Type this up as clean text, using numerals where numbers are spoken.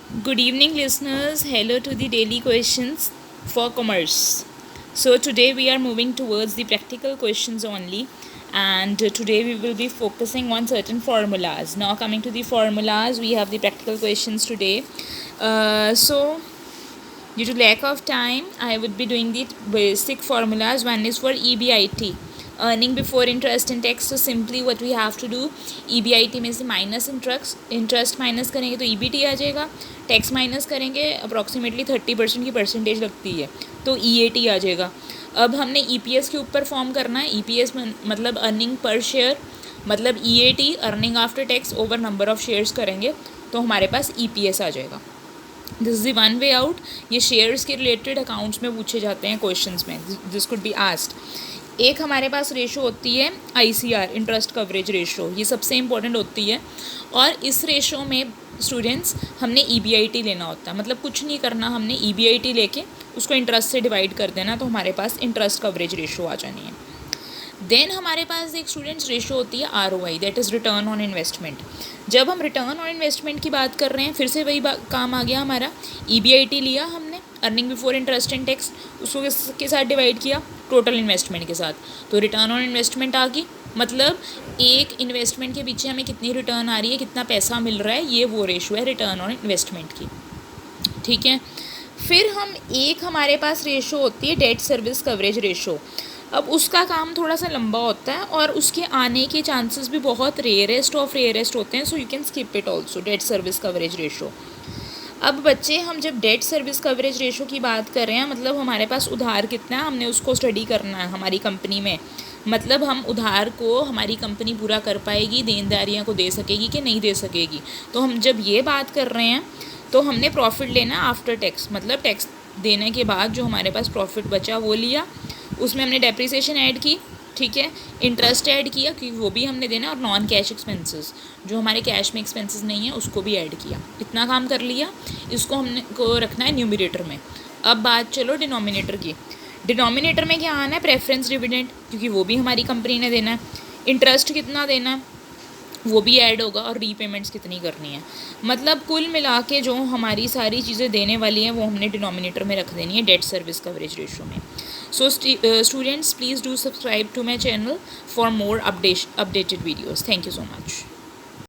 Good evening, listeners. Hello to the daily questions for commerce. So, today we are moving towards the practical questions only, and today we will be focusing on certain formulas. Now, coming to the formulas, we have the practical questions today. Due to lack of time, I would be doing the basic formulas. One is for EBIT, earning before interest and tax. So simply what we have to do, EBIT में से minus interest minus करेंगे तो EBT आ जाएगा, tax minus करेंगे approximately 30% की percentage लगती है तो EAT आ जाएगा. अब हमने EPS के ऊपर फॉर्म करना है. EPS मतलब अर्निंग पर शेयर, मतलब EAT earning after tax over number of shares करेंगे तो हमारे पास EPS आ जाएगा. This is the one way out. ये शेयर्स के रिलेटेड अकाउंट्स में पूछे जाते हैं क्वेश्चंस में. This could be asked. एक हमारे पास रेशो होती है ICR, इंटरेस्ट कवरेज रेशो. ये सबसे इंपॉर्टेंट होती है और इस रेशो में स्टूडेंट्स हमने EBIT लेना होता है. मतलब कुछ नहीं करना, हमने EBIT लेके उसको इंटरेस्ट से डिवाइड कर देना तो हमारे पास इंटरेस्ट कवरेज रेशो आ जानी है. देन हमारे पास एक स्टूडेंट्स रेशो होती है ROI, that is return on investment. जब हम रिटर्न ऑन इन्वेस्टमेंट की बात कर रहे हैं, फिर से वही काम आ गया हमारा. EBIT लिया हमने, earning before interest and tax, उसको किसके साथ डिवाइड किया, टोटल इन्वेस्टमेंट के साथ, तो रिटर्न ऑन इन्वेस्टमेंट आ गई. मतलब एक इन्वेस्टमेंट के पीछे हमें कितनी रिटर्न आ रही है, कितना पैसा मिल रहा है, ये वो रेशो है रिटर्न ऑन इन्वेस्टमेंट की. ठीक है. फिर एक हमारे पास रेशो होती है डेट सर्विस कवरेज रेशो. अब उसका काम थोड़ा सा लंबा होता है और उसके आने के चांसेस भी बहुत रेयरेस्ट ऑफ रेयरेस्ट होते हैं, so you can skip it also. Debt service coverage ratio. अब बच्चे, हम जब डेट सर्विस कवरेज रेशो की बात कर रहे हैं, मतलब हमारे पास उधार कितना है, हमने उसको स्टडी करना है हमारी कंपनी में. मतलब हम उधार को हमारी कंपनी पूरा कर पाएगी, देनदारियाँ को दे सकेगी कि नहीं दे सकेगी. तो हम जब ये बात कर रहे हैं तो हमने प्रॉफिट लेना है आफ्टर टैक्स, मतलब टैक्स देने के बाद जो हमारे पास प्रॉफिट बचा वो लिया, उसमें हमने डेप्रिसिएशन ऐड की. ठीक है. इंटरेस्ट ऐड किया क्योंकि वो भी हमने देना, और नॉन कैश एक्सपेंसेस जो हमारे कैश में एक्सपेंसेस नहीं है उसको भी ऐड किया. इतना काम कर लिया. इसको हमने को रखना है न्यूमरेटर में. अब बात चलो डिनोमिनेटर की. डिनोमिनेटर में क्या आना है, प्रेफरेंस डिविडेंड, क्योंकि वो भी हमारी कंपनी ने देना है. इंटरेस्ट कितना देना है वो भी ऐड होगा, और रीपेमेंट्स कितनी करनी है. मतलब कुल मिला के जो हमारी सारी चीज़ें देने वाली हैं वो हमने डिनोमिनेटर में रख देनी है डेट सर्विस कवरेज रेशो में. So students, please do subscribe to my channel for more updated videos. Thank you so much.